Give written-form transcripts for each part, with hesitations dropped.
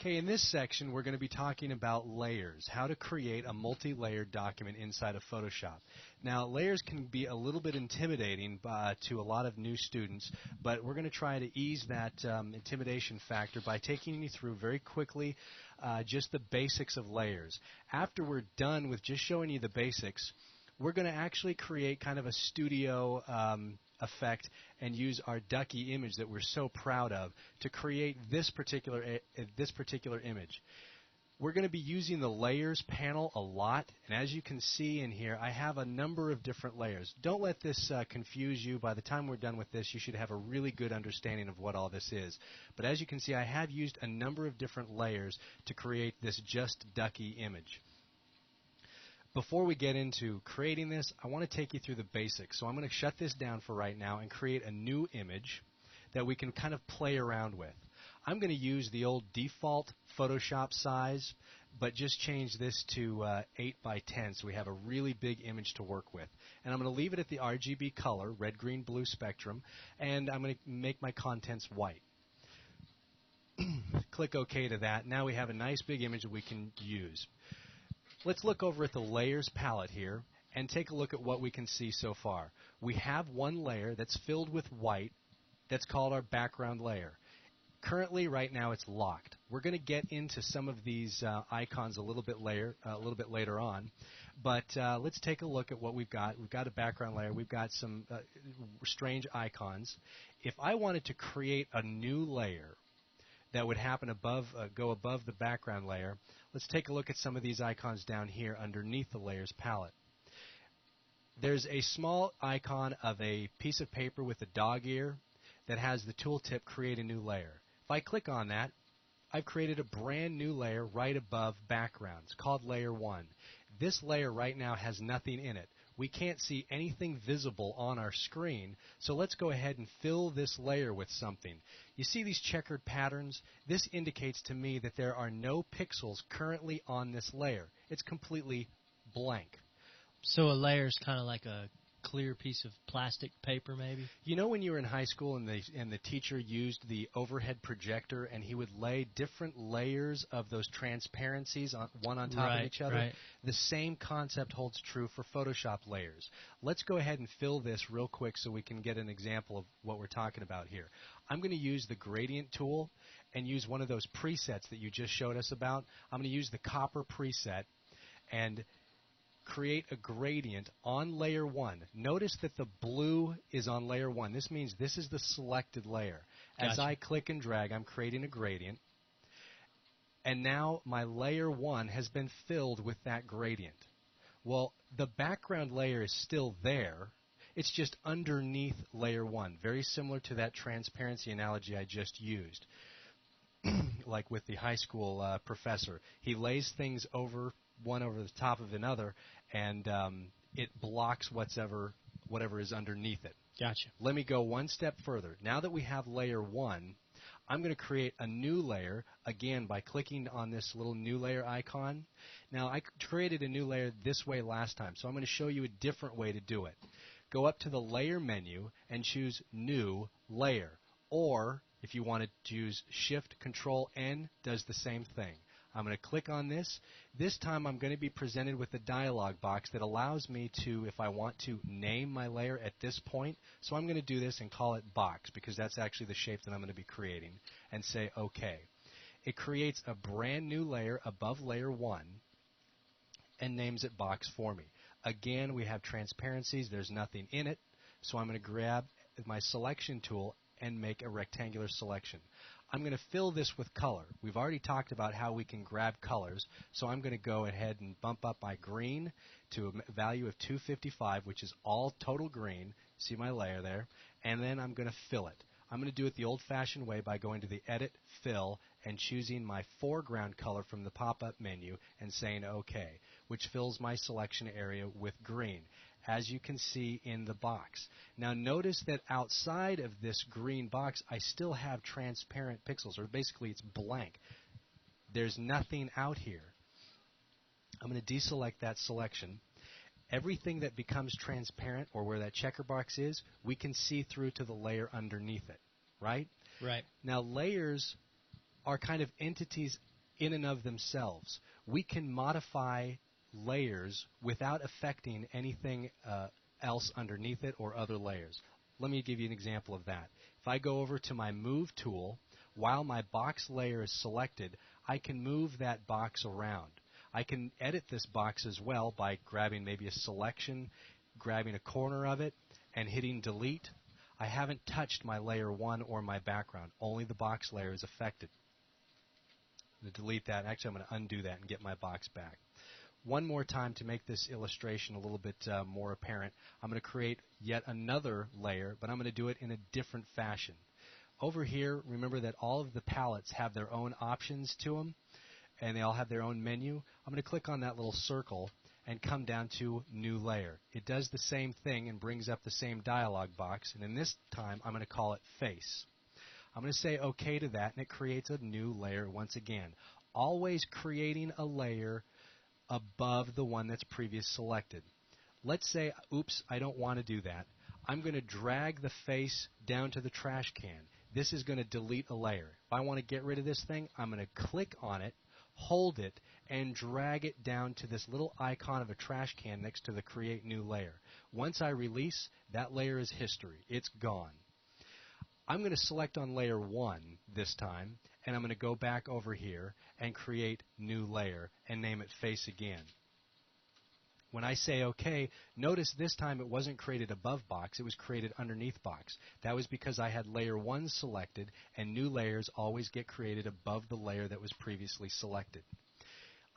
Okay, in this section, we're going to be talking about layers, how to create a multi-layered document inside of Photoshop. Now, layers can be a little bit intimidating to a lot of new students, but we're going to try to ease that intimidation factor by taking you through very quickly just the basics of layers. After we're done with just showing you the basics, we're going to actually create kind of a studio effect and use our ducky image that we're so proud of to create this particular image. We're going to be using the layers panel a lot, and as you can see in here, I have a number of different layers. Don't let this confuse you. By the time we're done with this, you should have a really good understanding of what all this is. But as you can see, I have used a number of different layers to create this just ducky image. Before we get into creating this, I want to take you through the basics. So I'm going to shut this down for right now and create a new image that we can kind of play around with. I'm going to use the old default Photoshop size, but just change this to 8 by 10 so we have a really big image to work with. And I'm going to leave it at the RGB color, red, green, blue spectrum, and I'm going to make my contents white. Click OK to that. Now we have a nice big image that we can use. Let's look over at the layers palette here and take a look at what we can see so far. We have one layer that's filled with white that's called our background layer. Currently, right now, it's locked. We're going to get into some of these icons a little bit later on, but let's take a look at what we've got. We've got a background layer. We've got some strange icons. If I wanted to create a new layer that would happen go above the background layer, let's take a look at some of these icons down here underneath the layers palette. There's a small icon of a piece of paper with a dog ear that has the tooltip create a new layer. If I click on that, I've created a brand new layer right above backgrounds called layer 1. This layer right now has nothing in it. We can't see anything visible on our screen, so let's go ahead and fill this layer with something. You see these checkered patterns? This indicates to me that there are no pixels currently on this layer. It's completely blank. So a layer is kind of like a clear piece of plastic paper, maybe? You know when you were in high school and the teacher used the overhead projector and he would lay different layers of those transparencies one on top of each other? Right. The same concept holds true for Photoshop layers. Let's go ahead and fill this real quick so we can get an example of what we're talking about here. I'm going to use the gradient tool and use one of those presets that you just showed us about. I'm going to use the copper preset and create a gradient on layer 1. Notice that the blue is on layer 1. This means this is the selected layer. As I click and drag, I'm creating a gradient. And now my layer 1 has been filled with that gradient. Well, the background layer is still there. It's just underneath layer 1. Very similar to that transparency analogy I just used. Like with the high school professor. He lays things one over the top of another, and it blocks whatever is underneath it. Gotcha. Let me go one step further. Now that we have layer 1, I'm going to create a new layer, again, by clicking on this little new layer icon. Now, I created a new layer this way last time, so I'm going to show you a different way to do it. Go up to the Layer menu and choose New Layer, or if you want to use Shift-Control-N, does the same thing. I'm going to click on this. This time I'm going to be presented with a dialog box that allows me to, if I want to, name my layer at this point. So I'm going to do this and call it box because that's actually the shape that I'm going to be creating, and say OK. It creates a brand new layer above layer 1 and names it box for me. Again, we have transparencies. There's nothing in it. So I'm going to grab my selection tool and make a rectangular selection. I'm going to fill this with color. We've already talked about how we can grab colors, so I'm going to go ahead and bump up my green to a value of 255, which is all total green. See my layer there? And then I'm going to fill it. I'm going to do it the old-fashioned way by going to the Edit, Fill, and choosing my foreground color from the pop-up menu and saying OK, which fills my selection area with green, as you can see in the box. Now notice that outside of this green box, I still have transparent pixels, or basically it's blank. There's nothing out here. I'm going to deselect that selection. Everything that becomes transparent, or where that checker box is, we can see through to the layer underneath it, right? Right. Now layers are kind of entities in and of themselves. We can modify layers without affecting anything else underneath it or other layers. Let me give you an example of that. If I go over to my Move tool, while my box layer is selected, I can move that box around. I can edit this box as well by grabbing maybe a selection, grabbing a corner of it, and hitting delete. I haven't touched my layer 1 or my background. Only the box layer is affected. I'm going to delete that. Actually, I'm going to undo that and get my box back. One more time to make this illustration a little bit more apparent, I'm going to create yet another layer, but I'm going to do it in a different fashion. Over here, remember that all of the palettes have their own options to them, and they all have their own menu. I'm going to click on that little circle and come down to New Layer. It does the same thing and brings up the same dialog box, and in this time, I'm going to call it Face. I'm going to say OK to that, and it creates a new layer once again. Always creating a layer above the one that's previous selected. Let's say, oops, I don't want to do that. I'm going to drag the face down to the trash can. This is going to delete a layer. If I want to get rid of this thing, I'm going to click on it, hold it, and drag it down to this little icon of a trash can next to the Create New Layer. Once I release, that layer is history. It's gone. I'm going to select on layer 1 this time, and I'm going to go back over here and create New Layer and name it Face again. When I say OK, notice this time it wasn't created above box, it was created underneath box. That was because I had layer 1 selected, and new layers always get created above the layer that was previously selected.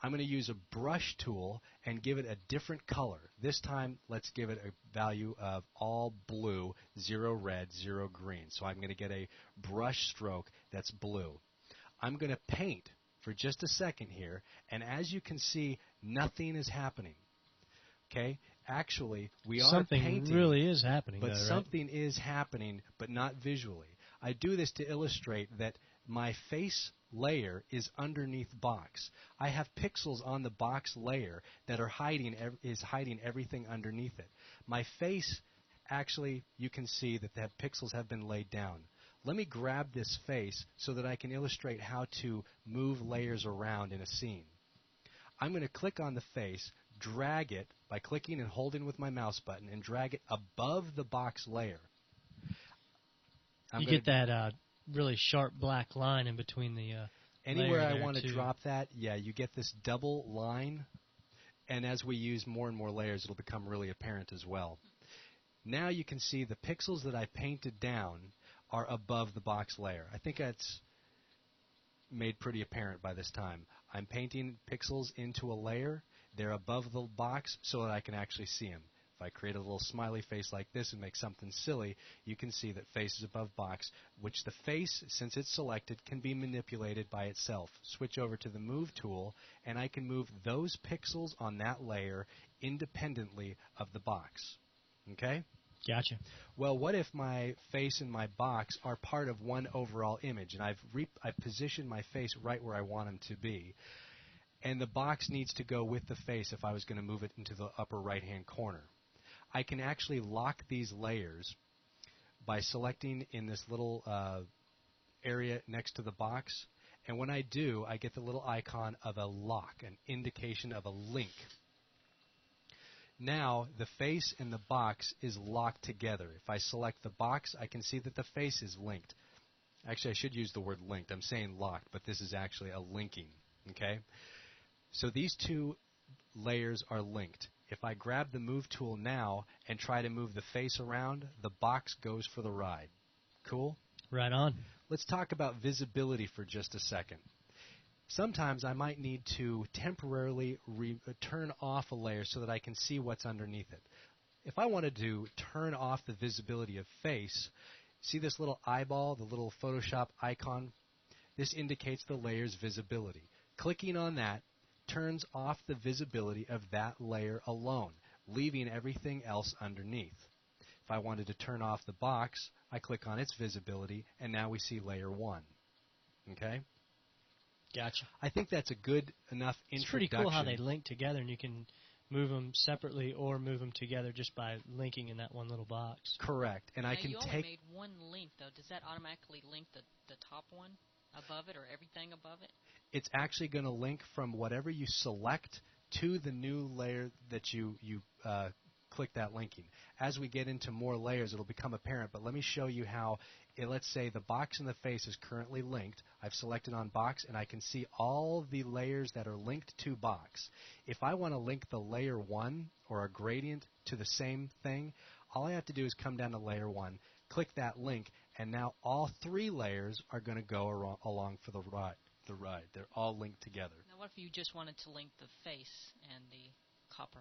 I'm going to use a brush tool and give it a different color. This time, let's give it a value of all blue, 0 red, 0 green. So I'm going to get a brush stroke that's blue. I'm going to paint for just a second here, and as you can see, nothing is happening. Okay? Actually, we are painting. Something really is happening, but though, right? something is happening, but not visually. I do this to illustrate that my face layer is underneath box. I have pixels on the box layer that are hiding everything underneath it. My face, actually, you can see that the pixels have been laid down. Let me grab this face so that I can illustrate how to move layers around in a scene. I'm going to click on the face, drag it by clicking and holding with my mouse button, and drag it above the box layer. You get that really sharp black line in between the anywhere layer I there, want to too. drop that, yeah, you get this double line, and as we use more and more layers, it'll become really apparent as well. Now you can see the pixels that I painted down are above the box layer. I think that's made pretty apparent by this time. I'm painting pixels into a layer. They're above the box so that I can actually see them. If I create a little smiley face like this and make something silly, you can see that face is above box, which the face, since it's selected, can be manipulated by itself. Switch over to the Move tool, and I can move those pixels on that layer independently of the box. Okay? Gotcha. Well, what if my face and my box are part of one overall image, and I've positioned my face right where I want them to be, and the box needs to go with the face if I was going to move it into the upper right-hand corner? I can actually lock these layers by selecting in this little area next to the box, and when I do, I get the little icon of a lock, an indication of a link. Now, the face and the box is locked together. If I select the box, I can see that the face is linked. Actually, I should use the word linked. I'm saying locked, but this is actually a linking. Okay? So these two layers are linked. If I grab the Move tool now and try to move the face around, the box goes for the ride. Cool? Right on. Let's talk about visibility for just a second. Sometimes I might need to temporarily turn off a layer so that I can see what's underneath it. If I wanted to turn off the visibility of face, see this little eyeball, the little Photoshop icon? This indicates the layer's visibility. Clicking on that turns off the visibility of that layer alone, leaving everything else underneath. If I wanted to turn off the box, I click on its visibility, and now we see layer 1. Okay? Gotcha. I think that's a good enough introduction. It's pretty cool how they link together, and you can move them separately or move them together just by linking in that one little box. Correct. And now I can you only take... made one link, though. Does that automatically link the top one above it or everything above it? it's actually going to link from whatever you select to the new layer that you click that linking. As we get into more layers, it'll become apparent, but let me show you how, let's say the box and the face is currently linked. I've selected on box, and I can see all the layers that are linked to box. If I want to link the layer 1 or a gradient to the same thing, all I have to do is come down to layer 1, click that link, and now all 3 layers are going to go along for the ride. They're all linked together. Now, what if you just wanted to link the face and the copper?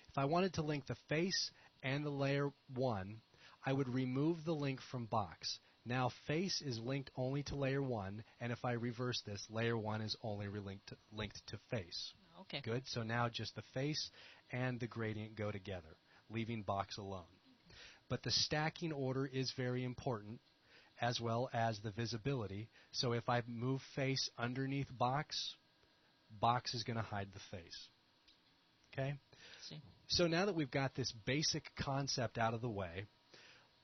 If I wanted to link the face and the layer 1, I would remove the link from box. Now face is linked only to layer 1, and if I reverse this, layer 1 is only linked to face. Okay. Good. So now just the face and the gradient go together, leaving box alone. But the stacking order is very important, as well as the visibility. So if I move face underneath box, box is going to hide the face. Okay? See. So now that we've got this basic concept out of the way,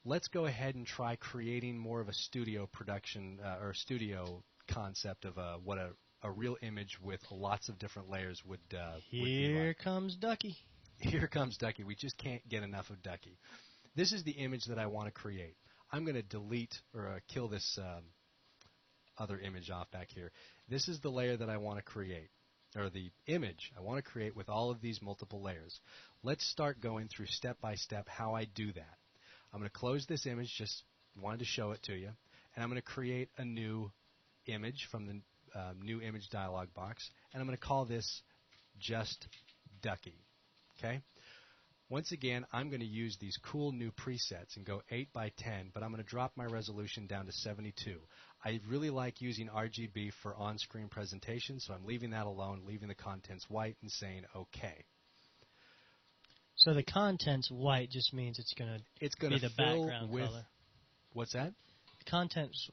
let's go ahead and try creating more of a studio production or studio concept of what a real image with lots of different layers would be like. Here comes Ducky. Here comes Ducky. We just can't get enough of Ducky. This is the image that I want to create. I'm going to delete or kill this other image off back here. This is the layer that I want to create, or the image I want to create with all of these multiple layers. Let's start going through step by step how I do that. I'm going to close this image, just wanted to show it to you, and I'm going to create a new image from the new image dialog box, and I'm going to call this just Ducky. Okay? Once again, I'm going to use these cool new presets and go 8 by 10, but I'm going to drop my resolution down to 72. I really like using RGB for on-screen presentation, so I'm leaving that alone, leaving the contents white, and saying OK. So the contents white just means it's going to be the background color. What's that? The contents,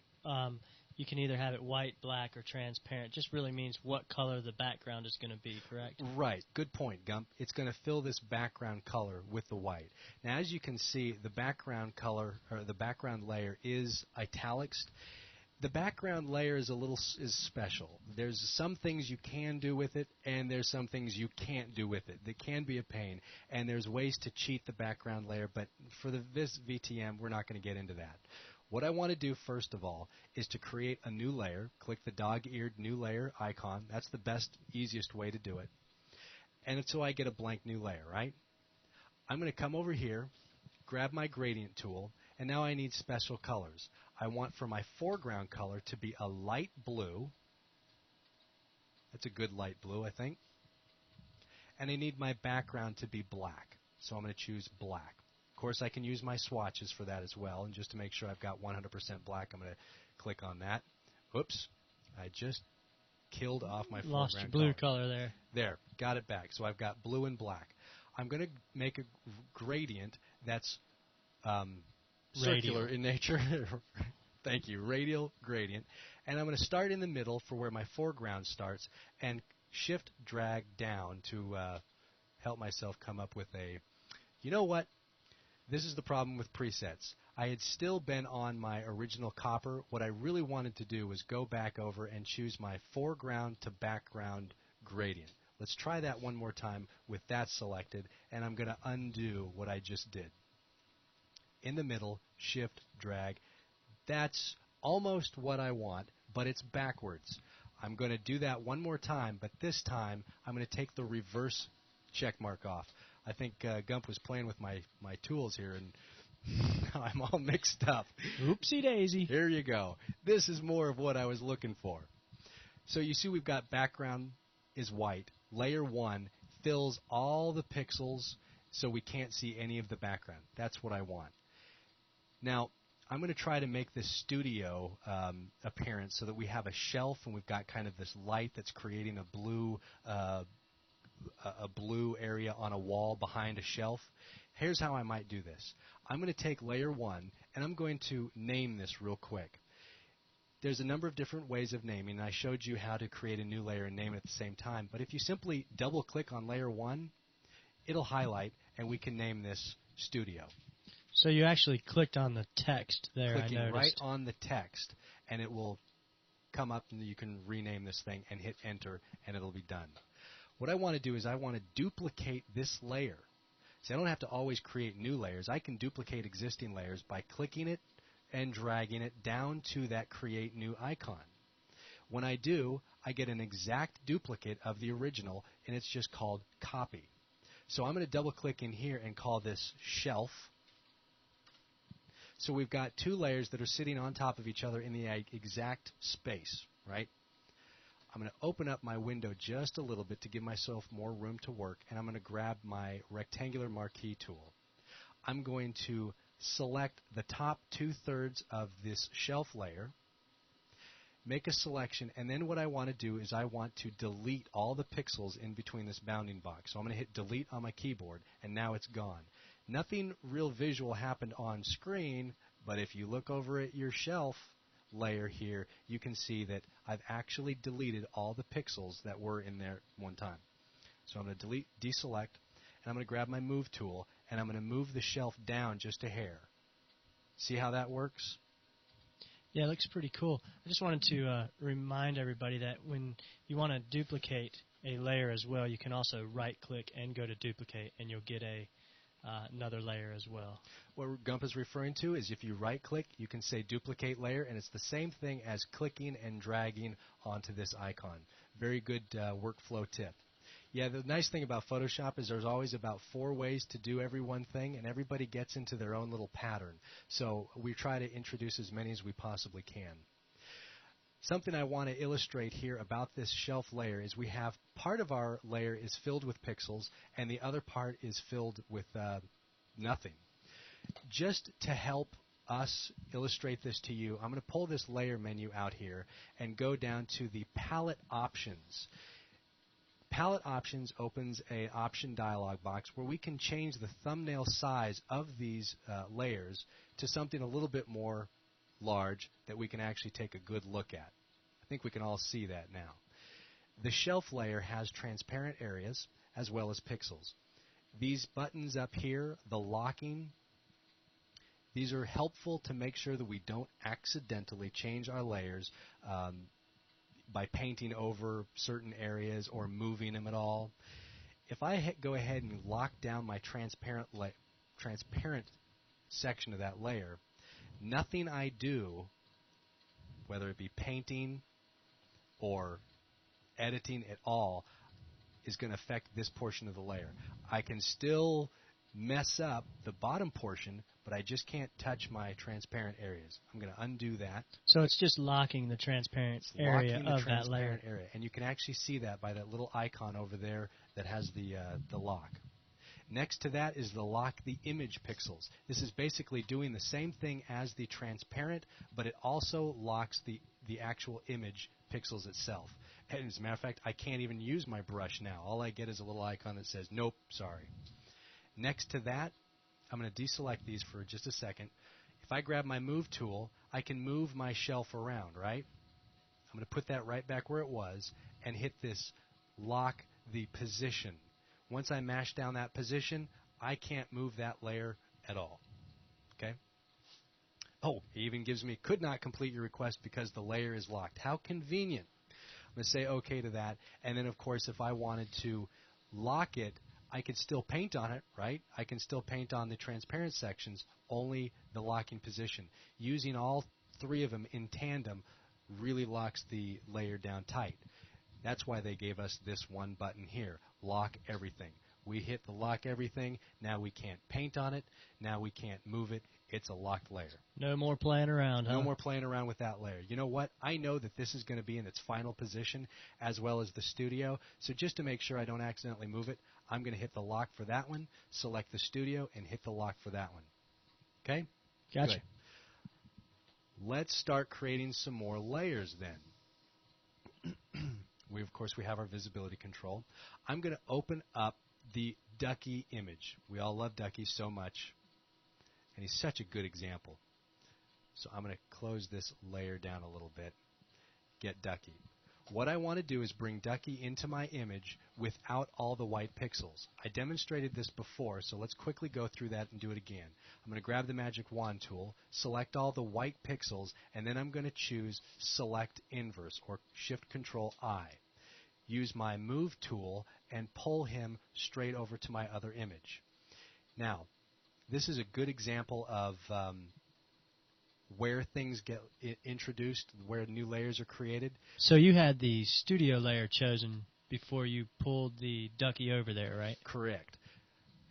you can either have it white, black, or transparent. It just really means what color the background is going to be, correct? Right. Good point, Gump. It's going to fill this background color with the white. Now, as you can see, the background color, or the background layer, is italics. The background layer is special. There's some things you can do with it, and there's some things you can't do with it. That can be a pain, and there's ways to cheat the background layer, but for this VTM, we're not going to get into that. What I want to do first of all is to create a new layer. Click the dog-eared new layer icon. That's the best, easiest way to do it. And so I get a blank new layer, right? I'm going to come over here, grab my gradient tool, and now I need special colors. I want for my foreground color to be a light blue. That's a good light blue, I think. And I need my background to be black. So I'm going to choose black. Of course, I can use my swatches for that as well. And just to make sure I've got 100% black, I'm going to click on that. Oops. I just killed off my foreground Lost your blue color there. There. Got it back. So I've got blue and black. I'm going to make a gradient that's circular in nature. Thank you. Radial gradient. And I'm going to start in the middle for where my foreground starts and shift drag down to help myself come up with a, you know what? This is the problem with presets. I had still been on my original copper. What I really wanted to do was go back over and choose my foreground to background gradient. Let's try that one more time with that selected, and I'm going to undo what I just did. In the middle, shift, drag. That's almost what I want, but it's backwards. I'm going to do that one more time, but this time I'm going to take the reverse check mark off. I think Gump was playing with my tools here, and I'm all mixed up. Oopsie daisy. Here you go. This is more of what I was looking for. So you see we've got background is white. Layer 1 fills all the pixels so we can't see any of the background. That's what I want. Now, I'm going to try to make this studio appearance so that we have a shelf and we've got kind of this light that's creating a blue area on a wall behind a shelf. Here's how I might do this. I'm going to take layer 1 and I'm going to name this real quick. There's a number of different ways of naming, and I showed you how to create a new layer and name it at the same time. But if you simply double click on layer 1, it'll highlight and we can name this studio. So you actually clicked on the text there, Clicking I noticed. right on the text, and it will come up and you can rename this thing and hit enter and it'll be done. What I want to do is I want to duplicate this layer. See, I don't have to always create new layers. I can duplicate existing layers by clicking it and dragging it down to that create new icon. When I do, I get an exact duplicate of the original, and it's just called copy. So I'm going to double click in here and call this shelf. So we've got two layers that are sitting on top of each other in the exact space, right? I'm going to open up my window just a little bit to give myself more room to work, and I'm going to grab my rectangular marquee tool. I'm going to select the top 2/3 of this shelf layer, make a selection, and then what I want to do is I want to delete all the pixels in between this bounding box. So I'm going to hit delete on my keyboard, and now it's gone. Nothing real visual happened on screen, but if you look over at your shelf layer here, you can see that I've actually deleted all the pixels that were in there one time. So I'm going to delete, deselect, and I'm going to grab my move tool, and I'm going to move the shelf down just a hair. See how that works? Yeah, it looks pretty cool. I just wanted to remind everybody that when you want to duplicate a layer as well, you can also right-click and go to duplicate, and you'll get another layer as well. What Gump is referring to is if you right-click, you can say duplicate layer, and it's the same thing as clicking and dragging onto this icon. Very good workflow tip. Yeah, the nice thing about Photoshop is there's always about 4 ways to do every one thing, and everybody gets into their own little pattern. So we try to introduce as many as we possibly can. Something I want to illustrate here about this shelf layer is we have part of our layer is filled with pixels, and the other part is filled with nothing. Just to help us illustrate this to you, I'm going to pull this layer menu out here and go down to the palette options. Palette Options opens an option dialog box where we can change the thumbnail size of these layers to something a little bit more large that we can actually take a good look at. I think we can all see that now. The shelf layer has transparent areas as well as pixels. These buttons up here, the locking, these are helpful to make sure that we don't accidentally change our layers by painting over certain areas or moving them at all. If I go ahead and lock down my transparent section of that layer, nothing I do, whether it be painting or editing at all, is going to affect this portion of the layer. I can still mess up the bottom portion, but I just can't touch my transparent areas. I'm going to undo that. So it's just locking the transparent area of that layer. And you can actually see that by that little icon over there that has the lock. Next to that is the lock the image pixels. This is basically doing the same thing as the transparent, but it also locks the actual image pixels itself. And as a matter of fact, I can't even use my brush now. All I get is a little icon that says, nope, sorry. Next to that, I'm going to deselect these for just a second. If I grab my move tool, I can move my shelf around, right? I'm going to put that right back where it was and hit this lock the position. Once I mash down that position, I can't move that layer at all. Okay? Oh, it even gives me could not complete your request because the layer is locked. How convenient. I'm going to say OK to that. And then, of course, if I wanted to lock it, I could still paint on it, right? I can still paint on the transparent sections, only the locking position. Using all 3 of them in tandem really locks the layer down tight. That's why they gave us this one button here, lock everything. We hit the lock everything. Now we can't paint on it. Now we can't move it. It's a locked layer. No more playing around, huh? No more playing around with that layer. You know what? I know that this is going to be in its final position as well as the studio. So just to make sure I don't accidentally move it, I'm going to hit the lock for that one, select the studio, and hit the lock for that one. Okay? Gotcha. Good. Let's start creating some more layers then. Of course, we have our visibility control. I'm going to open up the Ducky image. We all love Ducky so much, and he's such a good example. So I'm going to close this layer down a little bit, get Ducky. What I want to do is bring Ducky into my image without all the white pixels. I demonstrated this before, so let's quickly go through that and do it again. I'm going to grab the magic wand tool, select all the white pixels, and then I'm going to choose Select Inverse, or Shift-Control-I. Use my Move tool and pull him straight over to my other image. Now, this is a good example of where things get introduced, where new layers are created. So you had the studio layer chosen before you pulled the Ducky over there, right? Correct.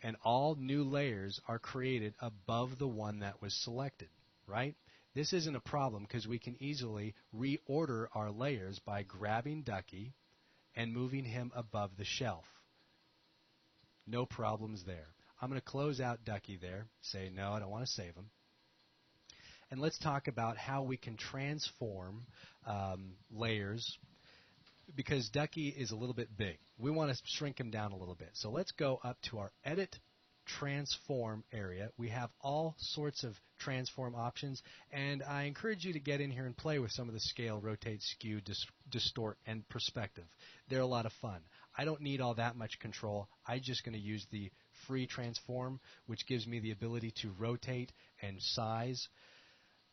And all new layers are created above the one that was selected, right? This isn't a problem because we can easily reorder our layers by grabbing Ducky and moving him above the shelf. No problems there. I'm going to close out Ducky there, say no, I don't want to save him. And let's talk about how we can transform layers, because Ducky is a little bit big. We want to shrink him down a little bit. So let's go up to our Edit Transform area. We have all sorts of transform options, and I encourage you to get in here and play with some of the scale, rotate, skew, distort, and perspective. They're a lot of fun. I don't need all that much control. I'm just going to use the free transform, which gives me the ability to rotate and size.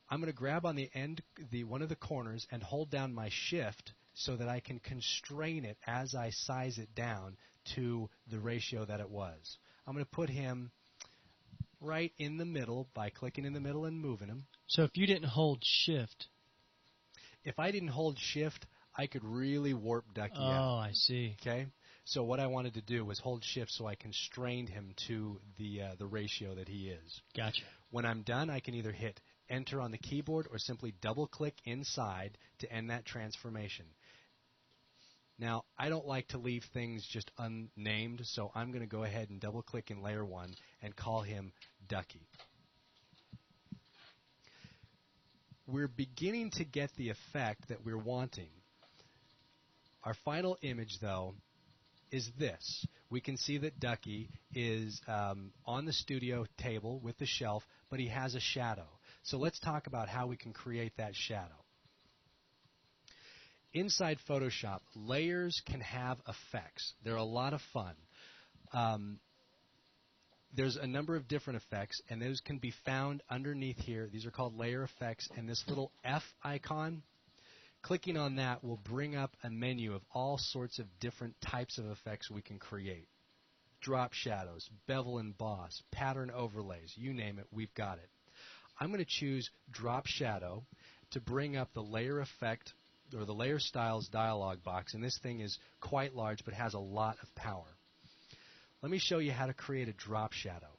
I'm going to grab on the end, one of the corners, and hold down my Shift so that I can constrain it as I size it down to the ratio that it was. I'm going to put him right in the middle by clicking in the middle and moving him. So if you didn't hold Shift... If I didn't hold Shift, I could really warp Ducky out. Oh, I see. Okay? So what I wanted to do was hold Shift so I constrained him to the ratio that he is. Gotcha. When I'm done, I can either hit Enter on the keyboard or simply double-click inside to end that transformation. Now, I don't like to leave things just unnamed, so I'm going to go ahead and double-click in Layer 1 and call him Ducky. We're beginning to get the effect that we're wanting. Our final image, though, is this. We can see that Ducky is on the studio table with the shelf, but he has a shadow. So let's talk about how we can create that shadow. Inside Photoshop, layers can have effects. They're a lot of fun. There's a number of different effects, and those can be found underneath here. These are called layer effects, and this little F icon, clicking on that will bring up a menu of all sorts of different types of effects we can create. Drop shadows, bevel and emboss, pattern overlays, you name it, we've got it. I'm going to choose Drop Shadow to bring up the layer effect or the layer styles dialog box, and this thing is quite large but has a lot of power. Let me show you how to create a drop shadow.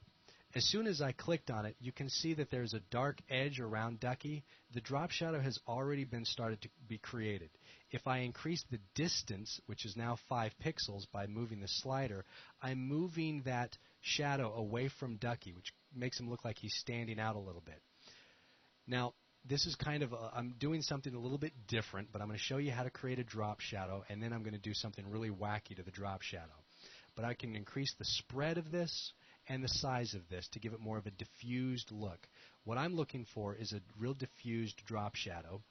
As soon as I clicked on it, you can see that there's a dark edge around Ducky. The drop shadow has already been started to be created. If I increase the distance, which is now 5 pixels by moving the slider, I'm moving that shadow away from Ducky, which makes him look like he's standing out a little bit. Now, this is kind of, I'm doing something a little bit different, but I'm going to show you how to create a drop shadow, and then I'm going to do something really wacky to the drop shadow. But I can increase the spread of this and the size of this to give it more of a diffused look. What I'm looking for is a real diffused drop shadow,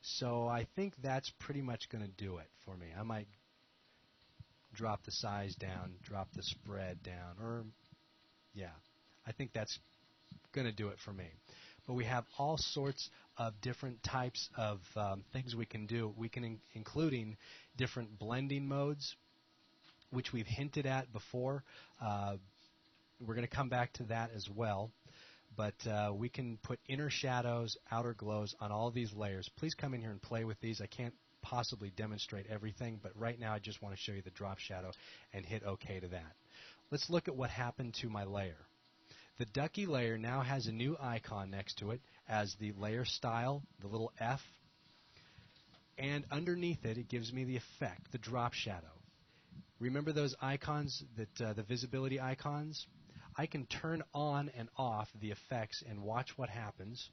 so I think that's pretty much going to do it for me. I might drop the size down, drop the spread down, or yeah, I think that's going to do it for me. But we have all sorts of different types of things we can do. We can, including different blending modes, which we've hinted at before. We're going to come back to that as well. But we can put inner shadows, outer glows on all these layers. Please come in here and play with these. I can't possibly demonstrate everything, but right now I just want to show you the drop shadow and hit OK to that. Let's look at what happened to my layer. The Ducky layer now has a new icon next to it as the layer style, the little F. And underneath it, it gives me the effect, the drop shadow. Remember those icons, the visibility icons? I can turn on and off the effects and watch what happens.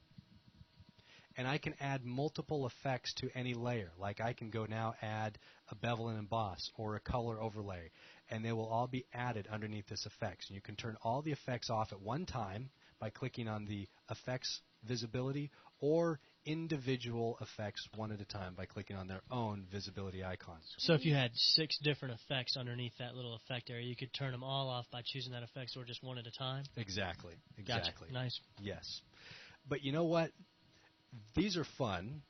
And I can add multiple effects to any layer. Like I can go now add a bevel and emboss or a color overlay. And they will all be added underneath this effects. And you can turn all the effects off at one time by clicking on the effects visibility, or individual effects one at a time by clicking on their own visibility icons. So if you had 6 different effects underneath that little effect area, you could turn them all off by choosing that effect or just one at a time? Exactly. Gotcha. Nice. Yes. But you know what? These are fun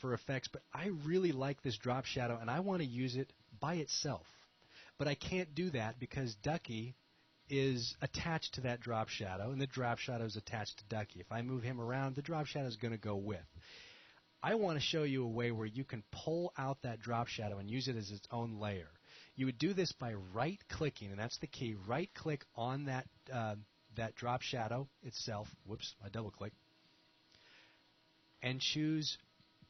for effects, but I really like this drop shadow, and I want to use it by itself. But I can't do that because Ducky is attached to that drop shadow, and the drop shadow is attached to Ducky. If I move him around, the drop shadow is going to go with. I want to show you a way where you can pull out that drop shadow and use it as its own layer. You would do this by right-clicking, and that's the key. Right-click on that drop shadow itself. Whoops, I double-click. And choose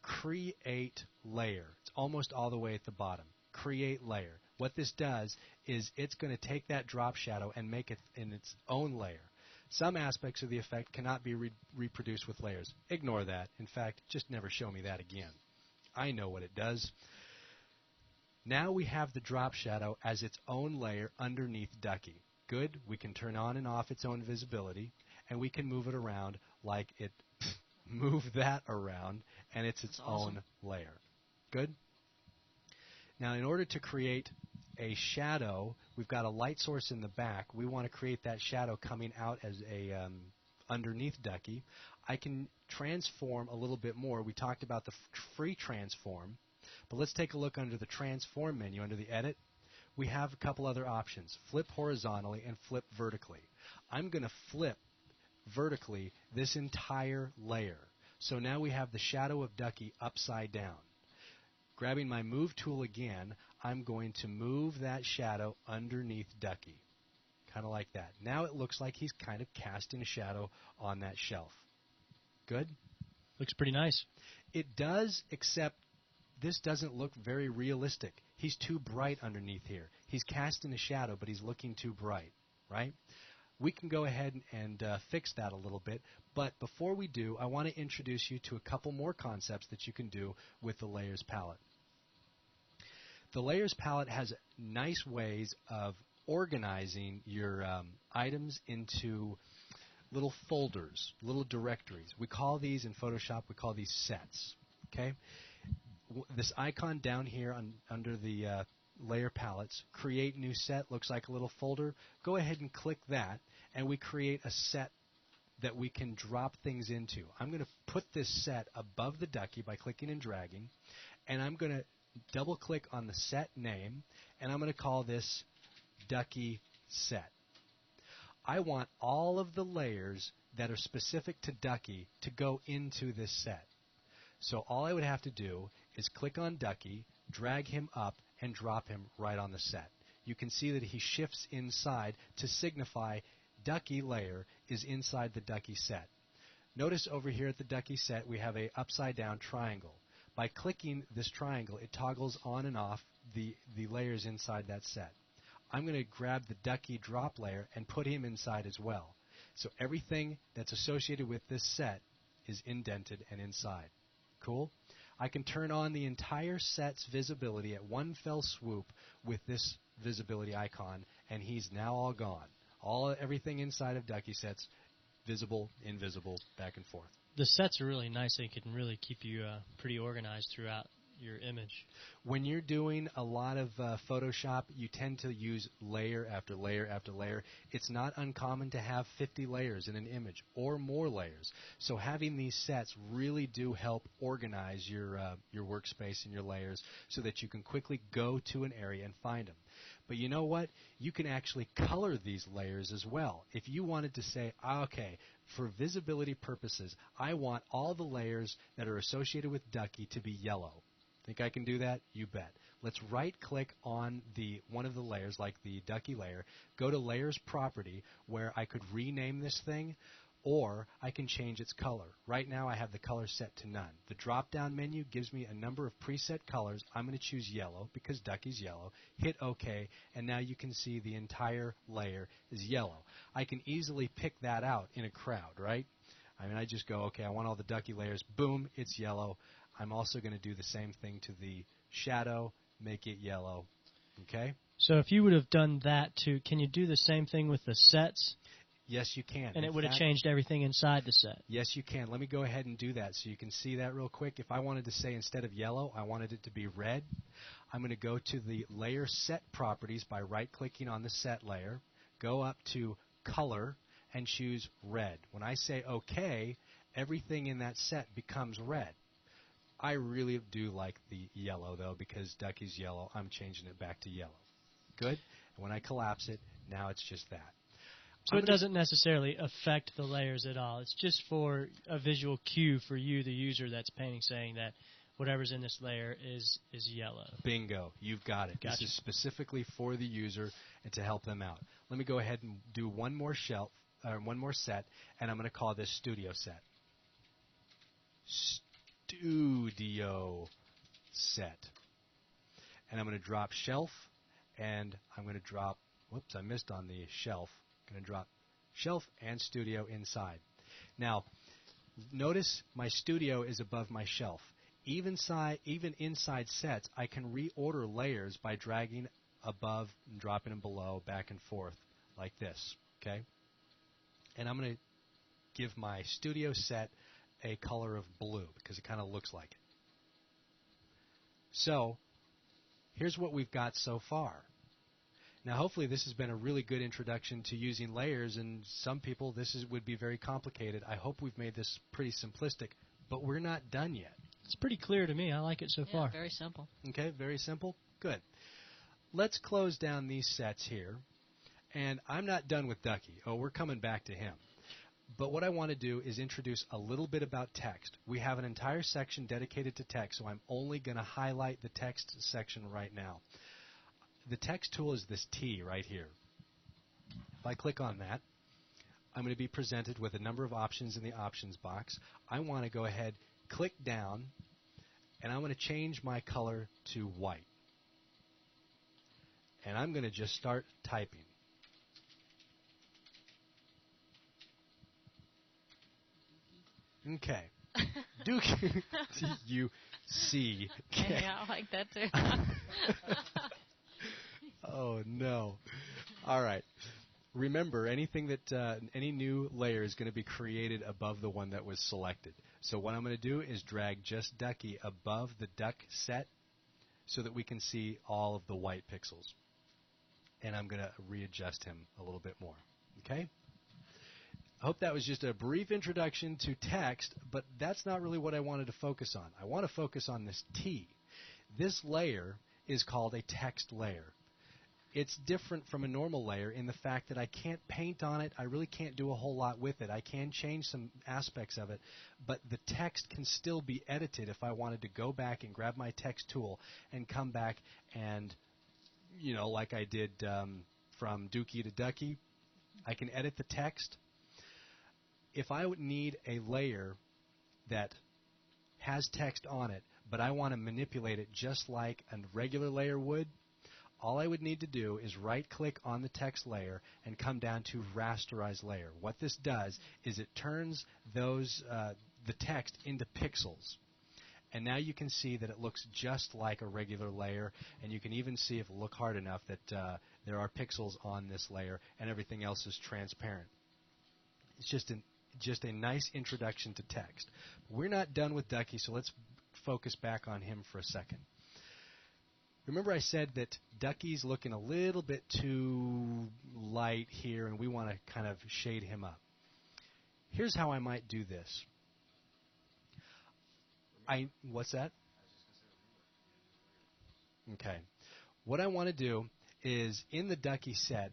Create Layer. It's almost all the way at the bottom. Create Layer. What this does is it's going to take that drop shadow and make it in its own layer. Some aspects of the effect cannot be reproduced with layers. Ignore that. In fact, just never show me that again. I know what it does. Now we have the drop shadow as its own layer underneath Ducky. Good. We can turn on and off its own visibility, and we can move it around like it move that around, and it's its own layer. Good? Now, in order to create a shadow, we've got a light source in the back. We want to create that shadow coming out as a underneath Ducky. I can transform a little bit more. We talked about the free transform, but let's take a look under the transform menu, under the edit. We have a couple other options, flip horizontally and flip vertically. I'm going to flip vertically this entire layer. So now we have the shadow of Ducky upside down. Grabbing my move tool again, I'm going to move that shadow underneath Ducky. Kind of like that. Now it looks like he's kind of casting a shadow on that shelf. Good? Looks pretty nice. It does, except this doesn't look very realistic. He's too bright underneath here. He's casting a shadow, but he's looking too bright, right? We can go ahead and fix that a little bit, but before we do, I want to introduce you to a couple more concepts that you can do with the Layers palette. The Layers palette has nice ways of organizing your items into little folders, little directories. We call these in Photoshop, we call these sets. Okay? This icon down here under the layer palettes, create new set, looks like a little folder. Go ahead and click that, and we create a set that we can drop things into. I'm going to put this set above the Ducky by clicking and dragging, and I'm going to double click on the set name, and I'm going to call this Ducky Set. I want all of the layers that are specific to Ducky to go into this set. So all I would have to do is click on Ducky, drag him up, and drop him right on the set. You can see that he shifts inside to signify Ducky layer is inside the Ducky set. Notice over here at the Ducky set we have an upside down triangle. By clicking this triangle, it toggles on and off the layers inside that set. I'm going to grab the Ducky drop layer and put him inside as well. So everything that's associated with this set is indented and inside. Cool? I can turn on the entire set's visibility at one fell swoop with this visibility icon, and he's now all gone. Everything inside of Ducky sets, visible, invisible, back and forth. The sets are really nice. They can really keep you pretty organized throughout your image. When you're doing a lot of Photoshop, you tend to use layer after layer after layer. It's not uncommon to have 50 layers in an image or more layers. So having these sets really do help organize your workspace and your layers so that you can quickly go to an area and find them. But you know what? You can actually color these layers as well. If you wanted to say, okay, for visibility purposes, I want all the layers that are associated with Ducky to be yellow. Think I can do that? You bet. Let's right-click on one of the layers, like the Ducky layer, go to Layers Property, where I could rename this thing, or I can change its color. Right now I have the color set to none. The drop-down menu gives me a number of preset colors. I'm going to choose yellow because Ducky's yellow. Hit OK, and now you can see the entire layer is yellow. I can easily pick that out in a crowd, right? I mean, I just go, okay, I want all the Ducky layers. Boom, it's yellow. I'm also going to do the same thing to the shadow, make it yellow. Okay? So if you would have done that too, can you do the same thing with the sets? Yes, you can. And In it would have fact, changed everything inside the set. Yes, you can. Let me go ahead and do that so you can see that real quick. If I wanted to say instead of yellow, I wanted it to be red, I'm going to go to the layer set properties by right-clicking on the set layer, go up to color, and choose red. When I say OK, everything in that set becomes red. I really do like the yellow, though, because Ducky's yellow. I'm changing it back to yellow. Good? And when I collapse it, now it's just that. So it doesn't necessarily affect the layers at all. It's just for a visual cue for you, the user that's painting, saying that whatever's in this layer is yellow. Bingo. You've got it. Gotcha. This is specifically for the user and to help them out. Let me go ahead and do one more set, and I'm going to call this Studio Set. Studio Set. And I'm going to drop Shelf, and I'm going to drop, whoops, I missed on the Shelf. I'm going to drop Shelf and Studio inside. Now, notice my Studio is above my Shelf. Even inside sets, I can reorder layers by dragging above and dropping them below, back and forth, like this, okay? And I'm going to give my Studio set a color of blue, because it kind of looks like it. So, here's what we've got so far. Now, hopefully this has been a really good introduction to using layers, and some people would be very complicated. I hope we've made this pretty simplistic, but we're not done yet. It's pretty clear to me. I like it so far. Very simple. Okay, very simple. Good. Let's close down these sets here, and I'm not done with Ducky. Oh, we're coming back to him. But what I want to do is introduce a little bit about text. We have an entire section dedicated to text, so I'm only going to highlight the text section right now. The text tool is this T right here. If I click on that, I'm going to be presented with a number of options in the options box. I want to go ahead, click down, and I'm going to change my color to white. And I'm going to just start typing. Okay. Dookie. D-U-C. Yeah, I like that too. Oh, no. All right. Remember, anything that any new layer is going to be created above the one that was selected. So what I'm going to do is drag just Ducky above the duck set so that we can see all of the white pixels. And I'm going to readjust him a little bit more. Okay? I hope that was just a brief introduction to text, but that's not really what I wanted to focus on. I want to focus on this T. This layer is called a text layer. It's different from a normal layer in the fact that I can't paint on it. I really can't do a whole lot with it. I can change some aspects of it, but the text can still be edited if I wanted to go back and grab my text tool and come back and, you know, like I did from Dookie to Ducky, I can edit the text. If I would need a layer that has text on it, but I want to manipulate it just like a regular layer would, all I would need to do is right-click on the text layer and come down to Rasterize Layer. What this does is it turns the text into pixels. And now you can see that it looks just like a regular layer, and you can even see, if you look hard enough, that there are pixels on this layer, and everything else is transparent. It's just a nice introduction to text. We're not done with Ducky, so let's focus back on him for a second. Remember I said that Ducky's looking a little bit too light here, and we want to kind of shade him up. Here's how I might do this. What's that? Okay. What I want to do is, in the Ducky set,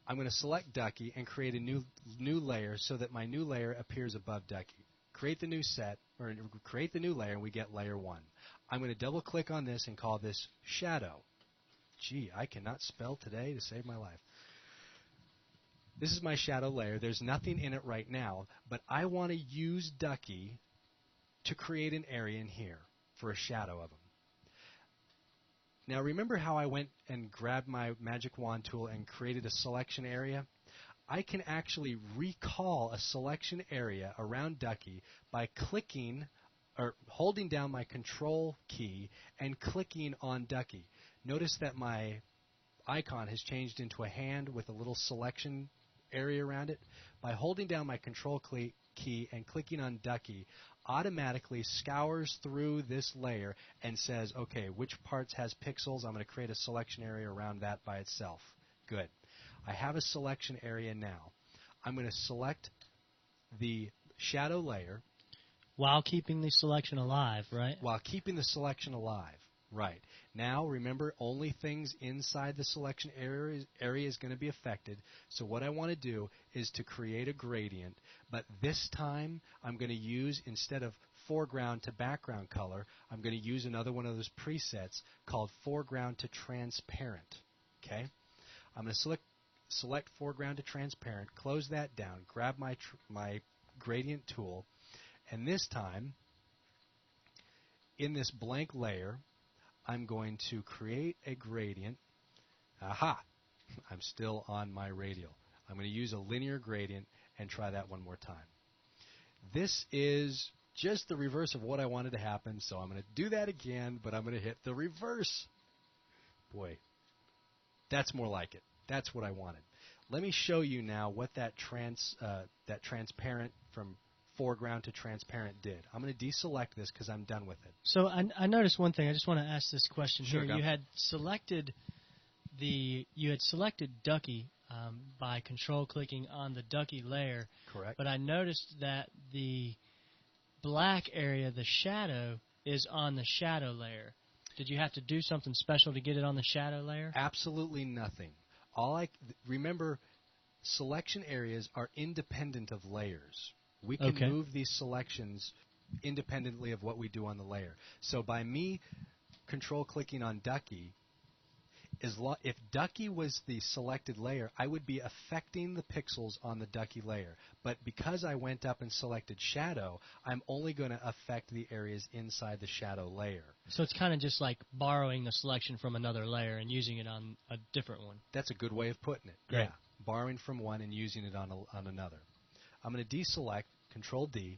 I'm going to select Ducky and create a new layer so that my new layer appears above Ducky. Create the new set, or create the new layer, and we get layer 1. I'm going to double-click on this and call this Shadow. Gee, I cannot spell today to save my life. This is my shadow layer. There's nothing in it right now, but I want to use Ducky to create an area in here for a shadow of him. Now, remember how I went and grabbed my magic wand tool and created a selection area? I can actually recall a selection area around Ducky by clicking or holding down my control key and clicking on Ducky. Notice that my icon has changed into a hand with a little selection area around it, by holding down my control key and clicking on Ducky, automatically scours through this layer and says, okay, which parts has pixels? I'm going to create a selection area around that by itself. Good. I have a selection area now. I'm going to select the shadow layer. While keeping the selection alive, right? While keeping the selection alive. Right. Now, remember, only things inside the selection area is going to be affected. So what I want to do is to create a gradient, but this time I'm going to use, instead of foreground to background color, I'm going to use another one of those presets called foreground to transparent. Okay? I'm going to select foreground to transparent, close that down, grab my gradient tool, and this time, in this blank layer, I'm going to create a gradient. Aha! I'm still on my radial. I'm going to use a linear gradient and try that one more time. This is just the reverse of what I wanted to happen, so I'm going to do that again, but I'm going to hit the reverse. Boy, that's more like it. That's what I wanted. Let me show you now what that transparent from foreground to transparent did. I'm going to deselect this because I'm done with it. So I noticed one thing. I just want to ask this question Sure, here. You had selected Ducky by control clicking on the Ducky layer. Correct. But I noticed that the black area, the shadow, is on the shadow layer. Did you have to do something special to get it on the shadow layer? Absolutely nothing. Remember, selection areas are independent of layers. We can move these selections independently of what we do on the layer. So by me control clicking on Ducky, if Ducky was the selected layer, I would be affecting the pixels on the Ducky layer. But because I went up and selected shadow, I'm only going to affect the areas inside the shadow layer. So it's kind of just like borrowing the selection from another layer and using it on a different one. That's a good way of putting it. Great. Yeah, borrowing from one and using it on another. I'm going to deselect, Control D,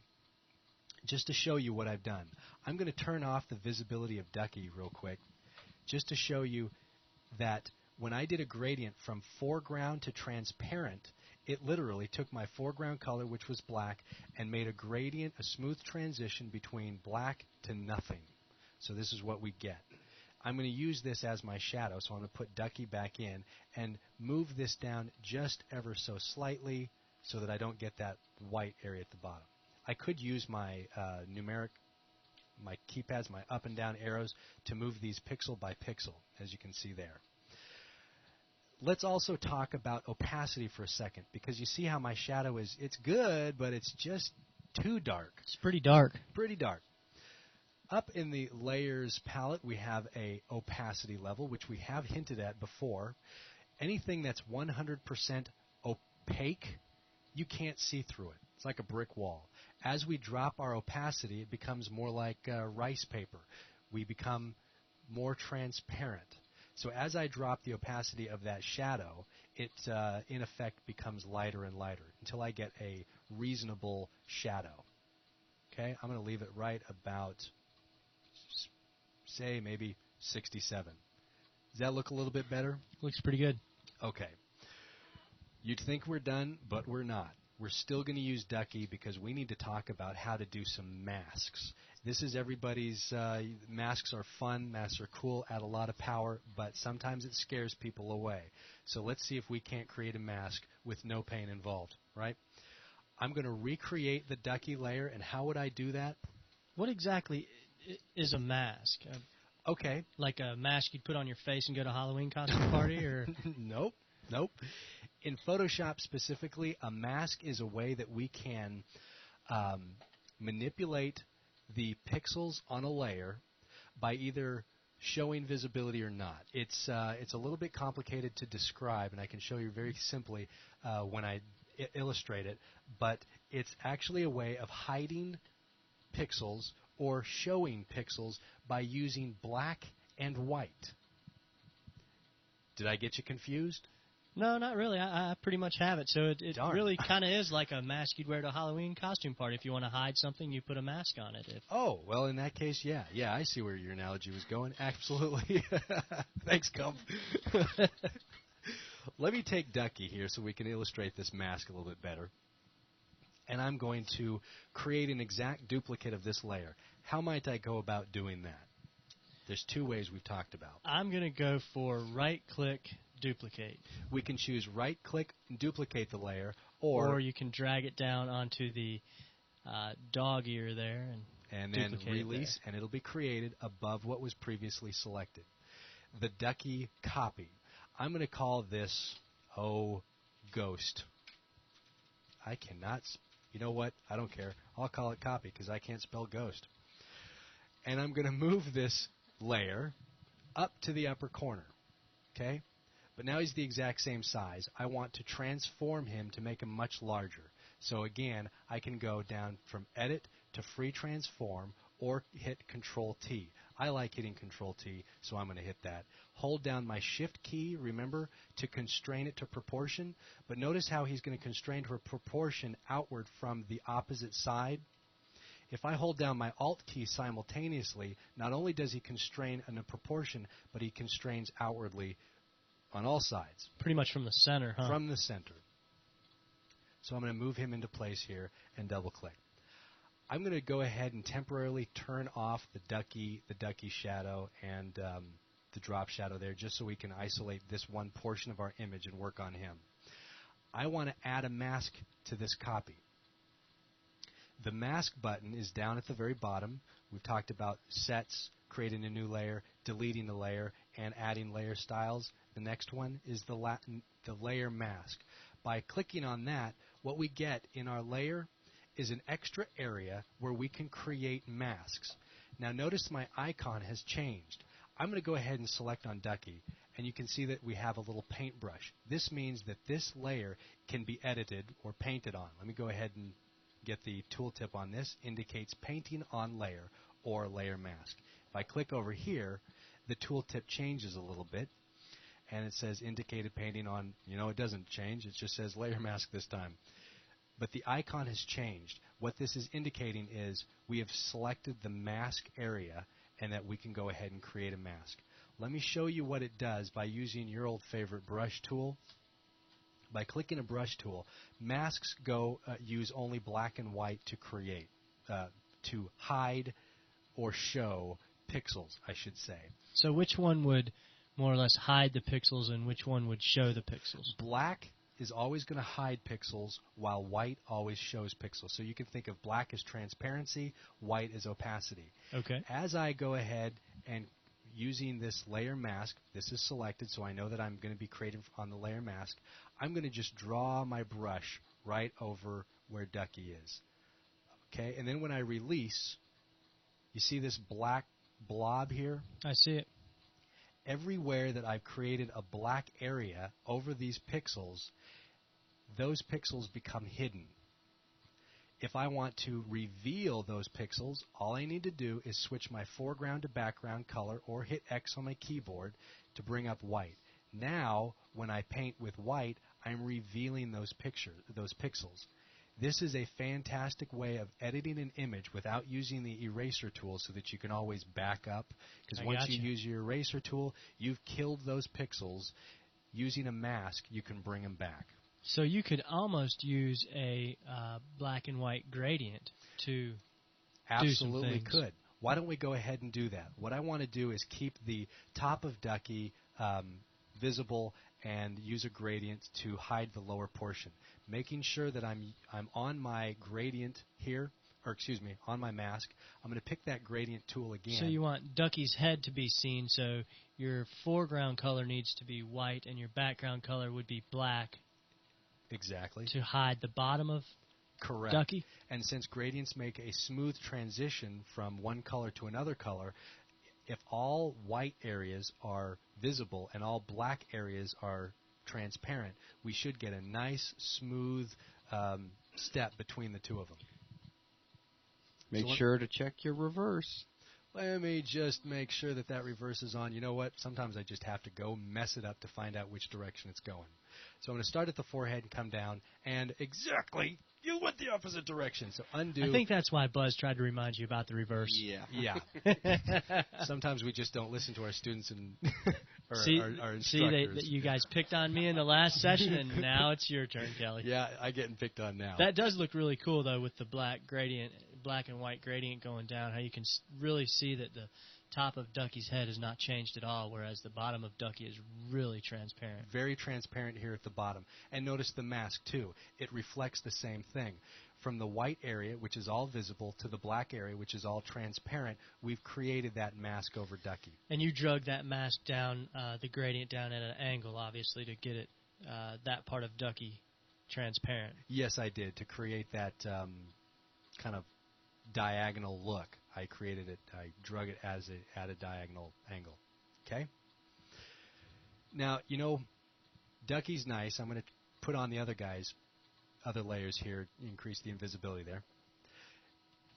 just to show you what I've done. I'm going to turn off the visibility of Ducky real quick, just to show you that when I did a gradient from foreground to transparent, it literally took my foreground color, which was black, and made a gradient, a smooth transition between black to nothing. So this is what we get. I'm going to use this as my shadow, so I'm going to put Ducky back in and move this down just ever so slightly so that I don't get that white area at the bottom. I could use my my keypads, my up and down arrows, to move these pixel by pixel, as you can see there. Let's also talk about opacity for a second, because you see how my shadow is, it's good, but it's just too dark. It's pretty dark. Pretty dark. Up in the layers palette, we have a opacity level, which we have hinted at before. Anything that's 100% opaque, you can't see through it. It's like a brick wall. As we drop our opacity, it becomes more like rice paper. We become more transparent. So as I drop the opacity of that shadow, it in effect becomes lighter and lighter until I get a reasonable shadow. Okay, I'm going to leave it right about, say, maybe 67. Does that look a little bit better? Looks pretty good. Okay. You'd think we're done, but we're not. We're still going to use Ducky because we need to talk about how to do some masks. This is everybody's, masks are fun, masks are cool, add a lot of power, but sometimes it scares people away. So let's see if we can't create a mask with no pain involved, right? I'm going to recreate the Ducky layer, and how would I do that? What exactly is a mask? Okay. Like a mask you'd put on your face and go to a Halloween costume party, or? Nope. In Photoshop specifically, a mask is a way that we can manipulate the pixels on a layer by either showing visibility or not. It's a little bit complicated to describe, and I can show you very simply when I illustrate it, but it's actually a way of hiding pixels or showing pixels by using black and white. Did I get you confused? No, not really. I pretty much have it. So it really kind of is like a mask you'd wear to a Halloween costume party. If you want to hide something, you put a mask on it. Oh, well, in that case, yeah. Yeah, I see where your analogy was going. Absolutely. Thanks, Comp. let me take Ducky here so we can illustrate this mask a little bit better. And I'm going to create an exact duplicate of this layer. How might I go about doing that? There's two ways we've talked about. I'm going to go for right-click, duplicate. We can choose right-click and duplicate the layer, or you can drag it down onto the dog ear there and then release, and it'll be created above what was previously selected. The Ducky copy. I'm going to call this, Ghost. I cannot, you know what? I don't care. I'll call it copy because I can't spell ghost. And I'm going to move this layer up to the upper corner, okay? But now he's the exact same size. I want to transform him to make him much larger. So again, I can go down from Edit to Free Transform or hit Control-T. I like hitting Control-T, so I'm going to hit that. Hold down my Shift key, remember, to constrain it to proportion. But notice how he's going to constrain to a proportion outward from the opposite side. If I hold down my Alt key simultaneously, not only does he constrain in a proportion, but he constrains outwardly on all sides. Pretty much from the center, huh? From the center. So I'm going to move him into place here and double-click. I'm going to go ahead and temporarily turn off the Ducky shadow and the drop shadow there, just so we can isolate this one portion of our image and work on him. I want to add a mask to this copy. The mask button is down at the very bottom. We've talked about sets, creating a new layer, deleting the layer, and adding layer styles. The next one is the layer mask. By clicking on that, what we get in our layer is an extra area where we can create masks. Now notice my icon has changed. I'm going to go ahead and select on Ducky, and you can see that we have a little paintbrush. This means that this layer can be edited or painted on. Let me go ahead and get the tooltip on this. Indicates painting on layer or layer mask. If I click over here, the tooltip changes a little bit, and it says indicated painting on, it doesn't change. It just says layer mask this time. But the icon has changed. What this is indicating is we have selected the mask area and that we can go ahead and create a mask. Let me show you what it does by using your old favorite brush tool. By clicking a brush tool, masks use only black and white to create, to hide or show pixels, I should say. So which one would more or less hide the pixels and which one would show the pixels? Black is always going to hide pixels while white always shows pixels. So you can think of black as transparency, white as opacity. Okay. As I go ahead and using this layer mask, this is selected so I know that I'm going to be creating on the layer mask, I'm going to just draw my brush right over where Ducky is. Okay, and then when I release, you see this black blob here? I see it. Everywhere that I've created a black area over these pixels, those pixels become hidden. If I want to reveal those pixels, all I need to do is switch my foreground to background color or hit X on my keyboard to bring up white. Now, when I paint with white, I'm revealing those pixels. This is a fantastic way of editing an image without using the eraser tool so that you can always back up. Because once you use your eraser tool, you've killed those pixels. Using a mask, you can bring them back. So you could almost use a black and white gradient to Absolutely do some things. Could. Why don't we go ahead and do that? What I want to do is keep the top of Ducky visible and use a gradient to hide the lower portion. Making sure that I'm on my gradient here, on my mask. I'm going to pick that gradient tool again. So you want Ducky's head to be seen, so your foreground color needs to be white and your background color would be black. Exactly. To hide the bottom of Correct. Ducky. And since gradients make a smooth transition from one color to another color, if all white areas are visible and all black areas are transparent, we should get a nice, smooth step between the two of them. Make sure to check your reverse. Let me just make sure that that reverses on. You know what? Sometimes I just have to go mess it up to find out which direction it's going. So I'm going to start at the forehead and come down, and exactly, you went the opposite direction. So undo. I think that's why Buzz tried to remind you about the reverse. Yeah. Sometimes we just don't listen to our students and or our instructors. See, you guys picked on me in the last session, and now it's your turn, Kelly. Yeah, I'm getting picked on now. That does look really cool, though, with the black and white gradient going down, how you can really see that the top of Ducky's head has not changed at all, whereas the bottom of Ducky is really transparent. Very transparent here at the bottom. And notice the mask, too. It reflects the same thing. From the white area, which is all visible, to the black area, which is all transparent, we've created that mask over Ducky. And you drug that mask down, the gradient down at an angle, obviously, to get it that part of Ducky transparent. Yes, I did, to create that kind of diagonal look. I created it. I drug it at a diagonal angle. Okay? Now, Ducky's nice. I'm going to put on the other layers here, increase the invisibility there.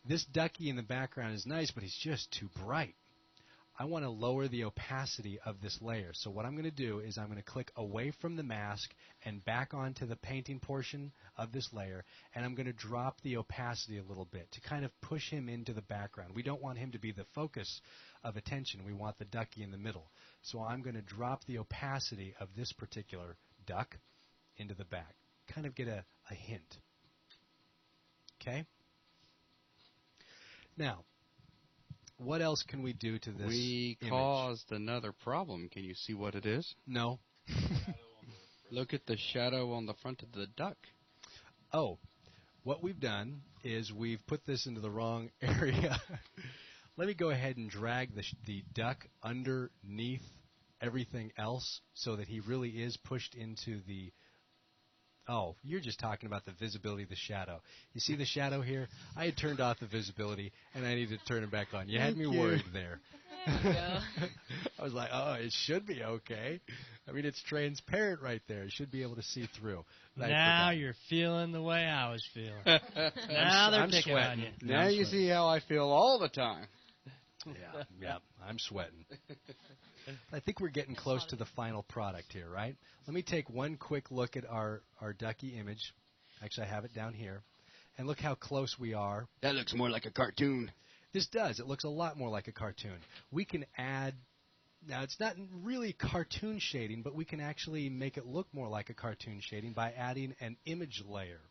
This Ducky in the background is nice, but he's just too bright. I want to lower the opacity of this layer. So what I'm going to do is I'm going to click away from the mask and back onto the painting portion of this layer, and I'm going to drop the opacity a little bit to kind of push him into the background. We don't want him to be the focus of attention. We want the Ducky in the middle. So I'm going to drop the opacity of this particular duck into the back. Kind of get a hint. Okay? Now, what else can we do to this We image? caused another problem. Can you see what it is? No. Look at the shadow on the front of the duck. Oh, what we've done is we've put this into the wrong area. Let me go ahead and drag the duck underneath everything else so that he really is pushed into the... Oh, you're just talking about the visibility of the shadow. You see the shadow here? I had turned off the visibility, and I needed to turn it back on. You had me worried there. There you go. I was like, oh, it should be okay. I mean, it's transparent right there. You should be able to see through. But now you're feeling the way I was feeling. Now they're I'm picking sweating. on you. Now you see how I feel all the time. Yeah, I'm sweating. I think we're getting close to the final product here, right? Let me take one quick look at our Ducky image. Actually, I have it down here. And look how close we are. That looks more like a cartoon. This does. It looks a lot more like a cartoon. We can add... Now, it's not really cartoon shading, but we can actually make it look more like a cartoon shading by adding an image layer.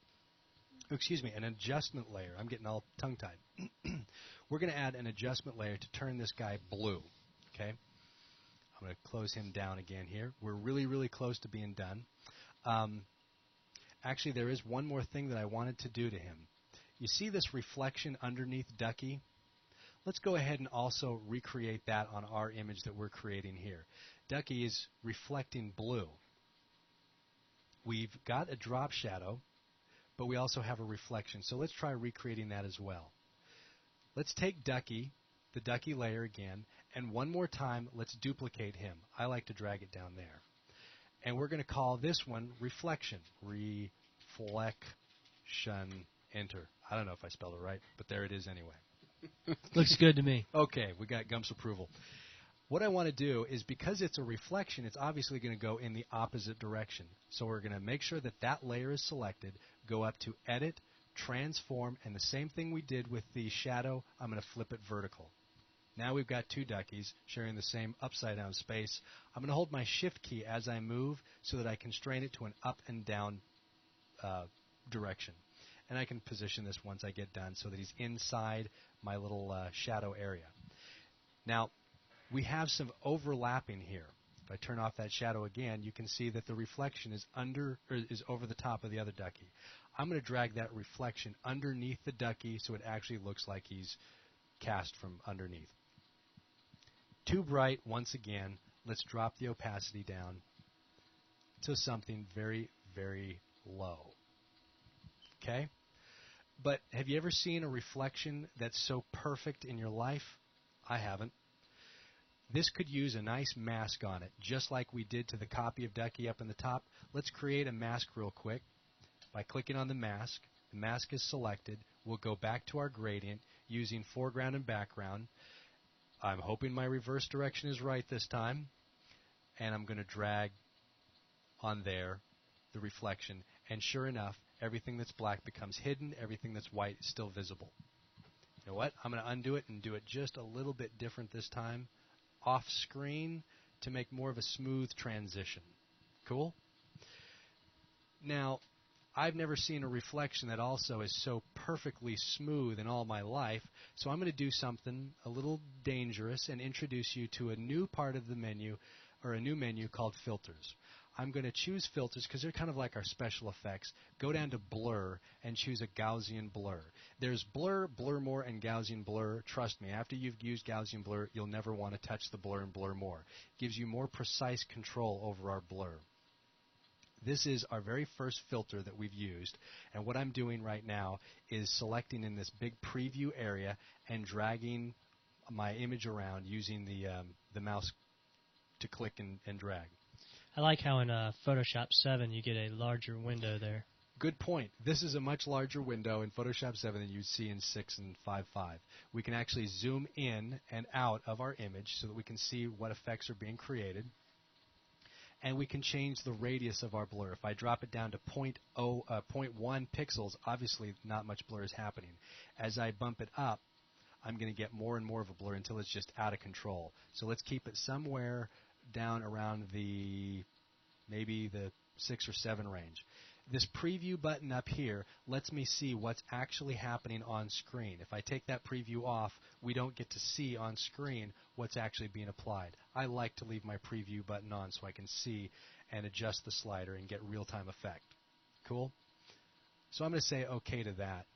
An adjustment layer. I'm getting all tongue-tied. We're going to add an adjustment layer to turn this guy blue. Okay? I'm going to close him down again here. We're really, really close to being done. Actually, there is one more thing that I wanted to do to him. You see this reflection underneath Ducky? Let's go ahead and also recreate that on our image that we're creating here. Ducky is reflecting blue. We've got a drop shadow, but we also have a reflection. So let's try recreating that as well. Let's take Ducky, the Ducky layer again, and one more time, let's duplicate him. I like to drag it down there. And we're going to call this one Reflection. Reflection. Enter. I don't know if I spelled it right, but there it is anyway. Looks good to me. Okay, we got Gump's approval. What I want to do is, because it's a reflection, it's obviously going to go in the opposite direction. So we're going to make sure that that layer is selected, go up to Edit, Transform, and the same thing we did with the shadow, I'm going to flip it vertical. Now we've got two Duckies sharing the same upside-down space. I'm going to hold my Shift key as I move so that I constrain it to an up and down direction. And I can position this once I get done so that he's inside my little shadow area. Now, we have some overlapping here. If I turn off that shadow again, you can see that the reflection is over the top of the other Ducky. I'm going to drag that reflection underneath the Ducky so it actually looks like he's cast from underneath. Too bright once again. Let's drop the opacity down to something very, very low. Okay? But have you ever seen a reflection that's so perfect in your life? I haven't. This could use a nice mask on it, just like we did to the copy of Ducky up in the top. Let's create a mask real quick by clicking on the mask. The mask is selected. We'll go back to our gradient using foreground and background. I'm hoping my reverse direction is right this time, and I'm going to drag on there the reflection, and sure enough, everything that's black becomes hidden, everything that's white is still visible. You know what? I'm going to undo it and do it just a little bit different this time, off screen, to make more of a smooth transition. Cool? Now, I've never seen a reflection that also is so perfectly smooth in all my life, so I'm going to do something a little dangerous and introduce you to a new part of the menu, or a new menu called filters. I'm going to choose filters because they're kind of like our special effects. Go down to blur and choose a Gaussian blur. There's blur, blur more, and Gaussian blur. Trust me, after you've used Gaussian blur, you'll never want to touch the blur and blur more. It gives you more precise control over our blur. This is our very first filter that we've used, and what I'm doing right now is selecting in this big preview area and dragging my image around using the mouse to click and drag. I like how in Photoshop 7 you get a larger window there. Good point. This is a much larger window in Photoshop 7 than you'd see in 6 and 5.5. We can actually zoom in and out of our image so that we can see what effects are being created. And we can change the radius of our blur. If I drop it down to 0.1 pixels, obviously not much blur is happening. As I bump it up, I'm going to get more and more of a blur until it's just out of control. So let's keep it somewhere down around maybe the 6 or 7 range. This preview button up here lets me see what's actually happening on screen. If I take that preview off, we don't get to see on screen what's actually being applied. I like to leave my preview button on so I can see and adjust the slider and get real-time effect. Cool? So I'm going to say OK to that.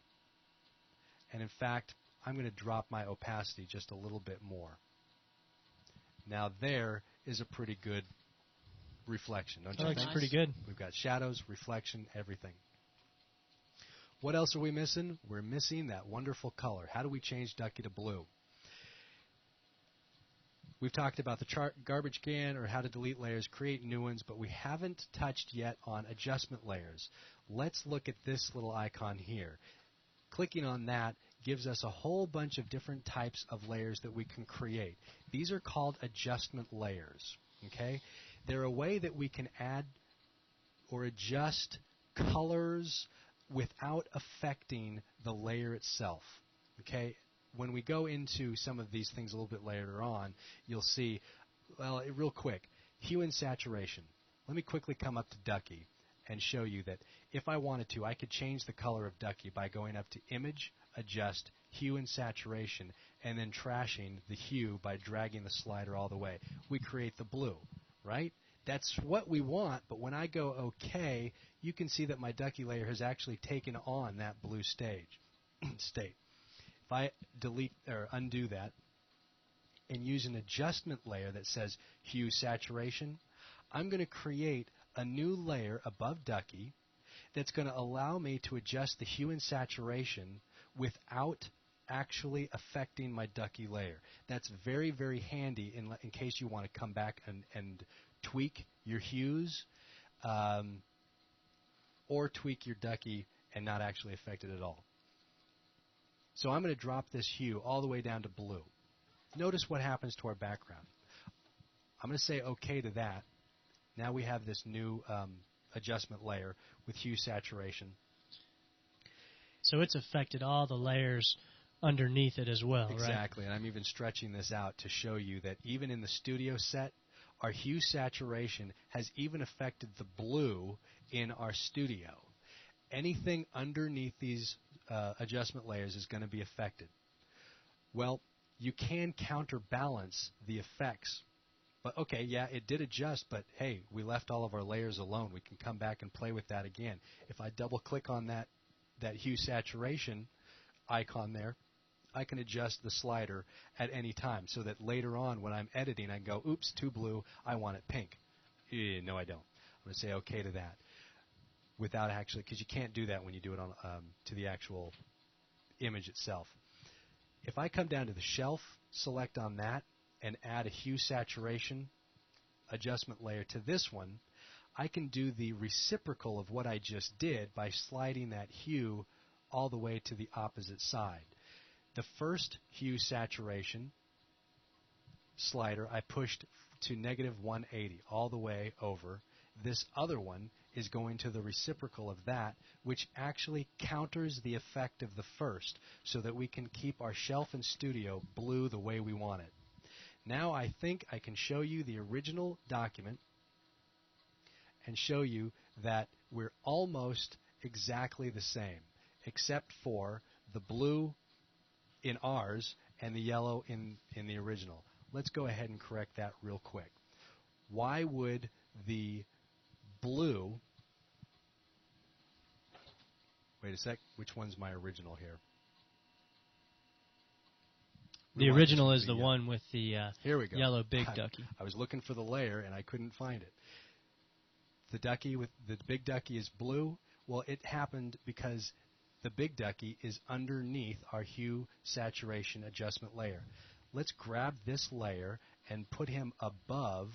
And in fact, I'm going to drop my opacity just a little bit more. Now there is a pretty good reflection, don't you think? That looks pretty good. We've got shadows, reflection, everything. What else are we missing? We're missing that wonderful color. How do we change Ducky to blue? We've talked about the garbage can or how to delete layers, create new ones, but we haven't touched yet on adjustment layers. Let's look at this little icon here. Clicking on that gives us a whole bunch of different types of layers that we can create. These are called adjustment layers. Okay? They're a way that we can add or adjust colors without affecting the layer itself. Okay? When we go into some of these things a little bit later on, you'll see, well, real quick, hue and saturation. Let me quickly come up to Ducky and show you that if I wanted to, I could change the color of Ducky by going up to Image, Adjust, Hue and Saturation, and then trashing the hue by dragging the slider all the way. We create the blue, right? That's what we want, but when I go OK, you can see that my Ducky layer has actually taken on that blue state. If I delete or undo that and use an adjustment layer that says Hue Saturation, I'm going to create a new layer above Ducky that's going to allow me to adjust the hue and saturation without actually affecting my Ducky layer. That's very, very handy in case you want to come back and tweak your hues or tweak your Ducky and not actually affect it at all. So I'm going to drop this hue all the way down to blue. Notice what happens to our background. I'm going to say OK to that. Now we have this new adjustment layer with hue saturation. So it's affected all the layers underneath it as well, right? Exactly, and I'm even stretching this out to show you that even in the studio set, our hue saturation has even affected the blue in our studio. Anything underneath these adjustment layers is going to be affected. Well, you can counterbalance the effects. But okay, yeah, it did adjust, but hey, we left all of our layers alone. We can come back and play with that again. If I double-click on that hue saturation icon there, I can adjust the slider at any time so that later on when I'm editing, I can go, oops, too blue, I want it pink. No, I don't. I'm going to say OK to that without actually, because you can't do that when you do it on to the actual image itself. If I come down to the shelf, select on that, and add a hue saturation adjustment layer to this one, I can do the reciprocal of what I just did by sliding that hue all the way to the opposite side. The first hue saturation slider I pushed to negative 180 all the way over. This other one is going to the reciprocal of that, which actually counters the effect of the first so that we can keep our shelf in studio blue the way we want it. Now I think I can show you the original document and show you that we're almost exactly the same, except for the blue in ours and the yellow in the original. Let's go ahead and correct that real quick. Why would the blue... Wait a sec. Which one's my original here? The original is the one with the here we go. yellow big ducky. I was looking for the layer and I couldn't find it. The ducky with the big ducky is blue. Well, it happened because the big ducky is underneath our hue saturation adjustment layer. Let's grab this layer and put him above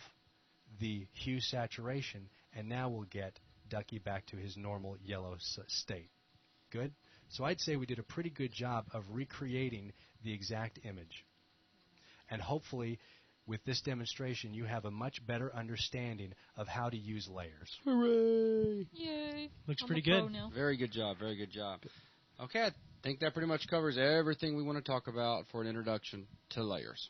the hue saturation, and now we'll get ducky back to his normal yellow state. Good? So I'd say we did a pretty good job of recreating the exact image. And hopefully, with this demonstration, you have a much better understanding of how to use layers. Hooray! Yay. Looks I'm pretty a pro good. now. Very good job. Very good job. Okay, I think that pretty much covers everything we want to talk about for an introduction to layers.